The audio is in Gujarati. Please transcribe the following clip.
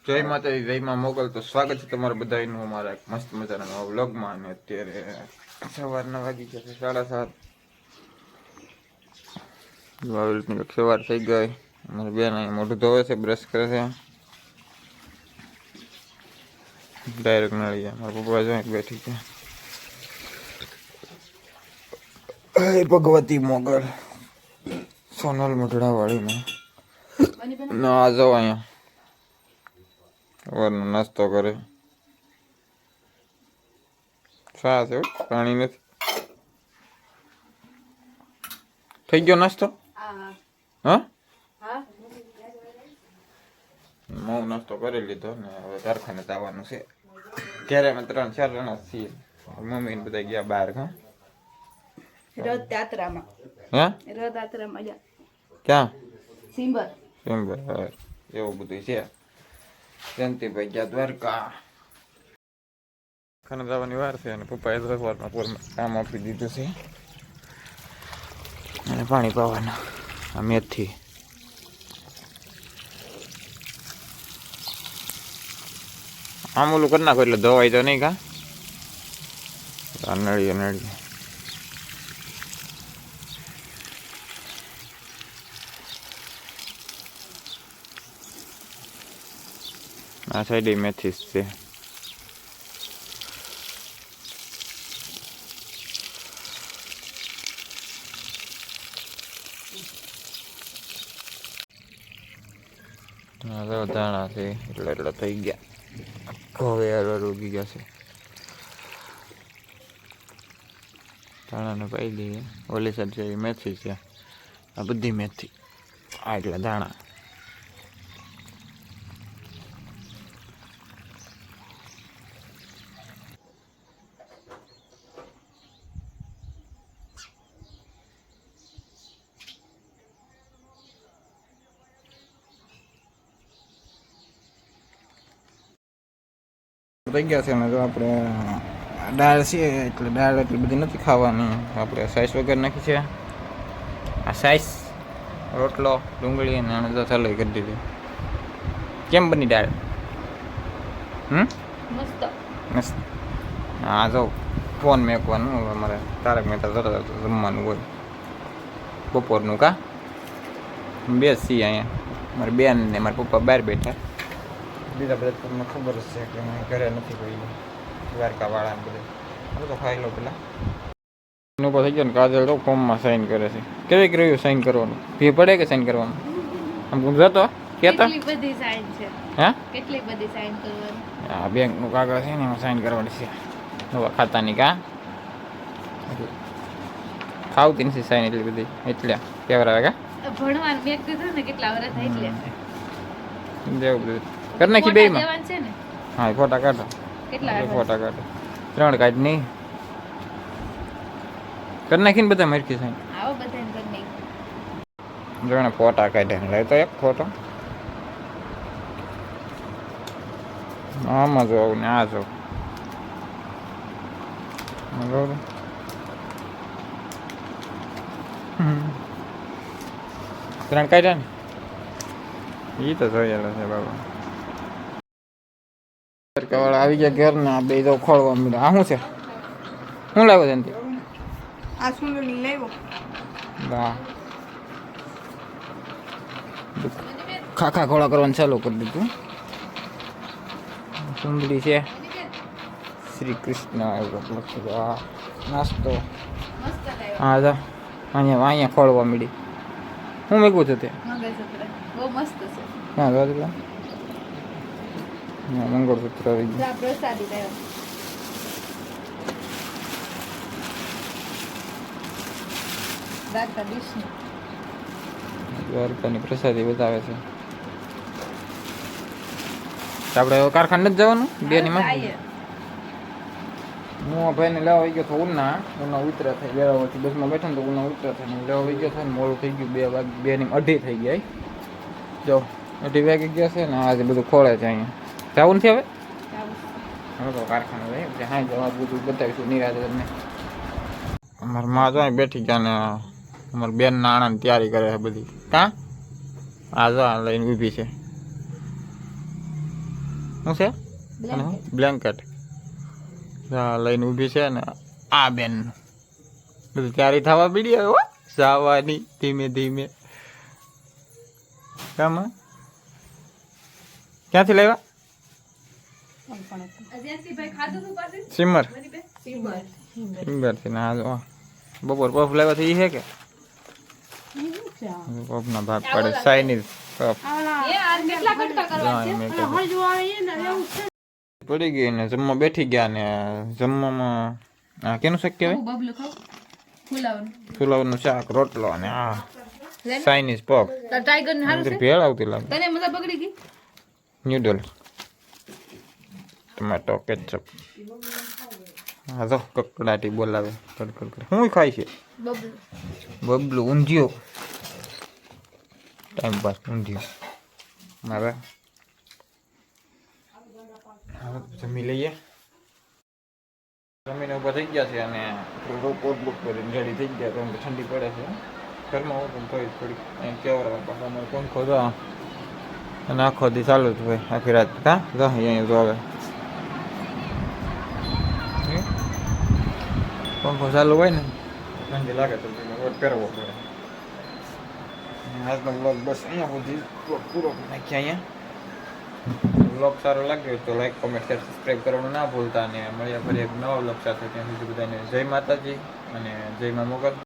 જય માતાજી, જય માં મોગલ. તો સ્વાગત છે તમારા બધાનું અમારા એક મસ્ત મજાના નવા વ્લોગમાં. અને અત્યારે સવારના વાગી ગયા છે 7:30. આવી રીતની સવાર થઈ ગઈ. અમારી બેન અહીંયા મોઢું ધોવે છે, બ્રશ કરે છે ડાયરેક્ટ નળી. મારા પપ્પા જો બેઠી છે. હે ભગવતી મોગલ સોનલ મોઢડા વાળી ના જાઓ અહીંયા સવારનો નાસ્તો કરે. શા છે પાણી નથી થઈ ગયો નાસ્તો? હા હું નાસ્તો કરી લીધો ને હવે કારખાને જવાનું છે. ઘરે અમે 3-4 જણા છીએ. મમ્મી ને બધા ગયા બહાર. રથયાત્રામાં. હા રથયાત્રામાં ક્યાં? સિમ્બર. સિમ્બર એવું બધું છે. જયંતિભાઈ ગયા દ્વારકા. ખાને જવાની વાર છે અને પપ્પાએ સવારમાં પૂરમાં કામ આપી દીધું છે અને પાણી પાવાના. આ મેથી આમ ઓલું કરી નાખો એટલે ધોવાય તો નહીં. કા નળીએ નળીએ આ સાઈડ મેથી છે. દાણા છે એટલે થઈ ગયા. હવે ઉગી ગયા છે. દાણાને પાઈ દઈએ. ઓલી સાઈડ છે એ મેથી છે. આ બધી મેથી. આ એટલે દાણા. થઈ ગયા છે. અને જો આપણે દાળ છે એટલે દાળ એટલી બધી નથી ખાવાની. આપણે સાઈસ વગર નાખી છે. આ સાઈસ રોટલો ડુંગળી અને આને તો ચાલુ કરી દીધી. કેમ બની દાળ? મસ્ત મસ્ત. હા જો ફોન મેકવાનું અમારે તારક મહેતા જોતા જમવાનું હોય બપોરનું. કા બે છીએ અહીંયા. મારી બેન ને મારા પપ્પા બહાર બેઠા. બીજા બધા તમને ખબર જ છે કે હું ઘરે નથી કોઈ દ્વારકાવાળા ને બધે. હવે તો ખાઈ લો પેલા. એનું પર થઈ ગયો ને કાજલ તો ફોર્મમાં સાઈન કરે છે. કેવી રહ્યું સાઈન કરવાનું? ફી પડે કે સાઈન કરવાનું? આમ જતો કેતો કેટલી બધી સાઈન છે. હા કેટલી બધી સાઈન કરવાની? આ બેંકનું કાગળ છે ને એમાં સાઈન કરવાની છે. નવા ખાતાની. કા ખાવતી નથી સાઈન એટલી બધી એટલે કેવરાવે. કા ભણવાનું મેં કીધું ને કેટલા વર્ષ થઈ એટલે જેવું બધું કરી નાખી બેયમાં. જવાનું છે ને. હા ફોટા કાઢો. કેટલા ફોટા કાઢો. 3 કાઢ નહીં કરી નાખીને બધા મરકી સાઈન. આવો બધાને કરી નાખી. જો એને ફોટા કાઢ્યા લે તો એક ફોટો આમાં જો ને આ જો બરોબર. 3 કાઢ્યા ને એ તો જોયેલો છે બાબા. વાળા આવી ગયા ઘર ને બે તો ખોળવા મળ્યા. આ શું છે? શું લાવ્યો છે? આ સુંદરી લેવો. વાહ ખાખા ખોળા કરવાનું ચાલુ કરી દીધું. સુંદરી છે શ્રી કૃષ્ણ એવું લખ્યું. નાસ્તો હા જા અહીંયા ખોળવા મળી. હું મેગું છું તે બહુ મસ્ત છે. હા દાદા મંગળસૂત્ર પ્રસાદી લેવા. દ્વારકાની પ્રસાદી બતાવે છે. આપણે હવે કારખાને નથી જવાનું. બેની માં હું ભાઈને લેવા આવી ગયો હતો. ઉના ઉતરા થાય. વેરાવળથી બસમાં બેઠા ને તો ઉના ઉતરા થાય. લેવા આવી ગયો હતો ને મોડું થઈ ગયું. 2:02 થઈ ગયા. જો 2:02 વાગી ગયા છે ને આજે બધું ખોળે છે. અહીંયા જવું નથી હવે. હવે તો કારખાને જાય. હા જવા બધું બતાવીશું નિરાતે તમને. અમારી માં જો બેઠી ગયા ને અમારી બેન નાણાંની તૈયારી કરે છે બધી. કાં આ જો લઈને ઊભી છે. શું છે અને બ્લેન્કેટ લઈને ઊભી છે ને આ બેન બધું તૈયારી થવા પડી હવે હો જવાની ધીમે ધીમે કામ ક્યાંથી લાવ્યા સિમર સિમરથી ના જો બપોર પફ લાવ્યા તો એ છે કે પફના ભાગ પડે ચાઇનીઝ પફ પડી ગઈ ને જમવા બેઠી ગયા ને જમવામાં આ કેનું શાક કહેવાય ફુલાવરનું શાક રોટલો અને આ ચાઇનીઝ પફ અંદર ભેળ આવતી લાગે ન્યુડલ ટમેટો કેચઅપ હા જો કકડાટી બોલાવે કડકડ શું ખાય છે બબલું ઊંધિયો ટાઈમ પાસ ઊંધિયો હવે જમી લઈએ જમીને ઉભા થઈ ગયા છે અને કોટ બુક કરીને રેડી થઈ ગયા કારણ કે ઠંડી પડે છે ઘરમાં હોય પણ થોડી કેવરા પાછા પંખો જો અને આખો દી ચાલુ જ હોય આખી રાત હા જો અહીંયા જો હવે પંખો ચાલુ હોય ને ઠંડી લાગે તો પહેરવો પડે આજનો બ્લોગ બસ અહીંયા સુધી પૂરો નાખીએ અહીંયા બ્લોગ સારો લાગ્યો તો લાઈક કોમેન્ટ શેર સબસ્ક્રાઈબ કરવાનું ના ભૂલતા અને મળ્યા ફરી એક નવા બ્લોગ સાથે ત્યાં સુધી બધાને જય માતાજી અને જય મા મોગલ.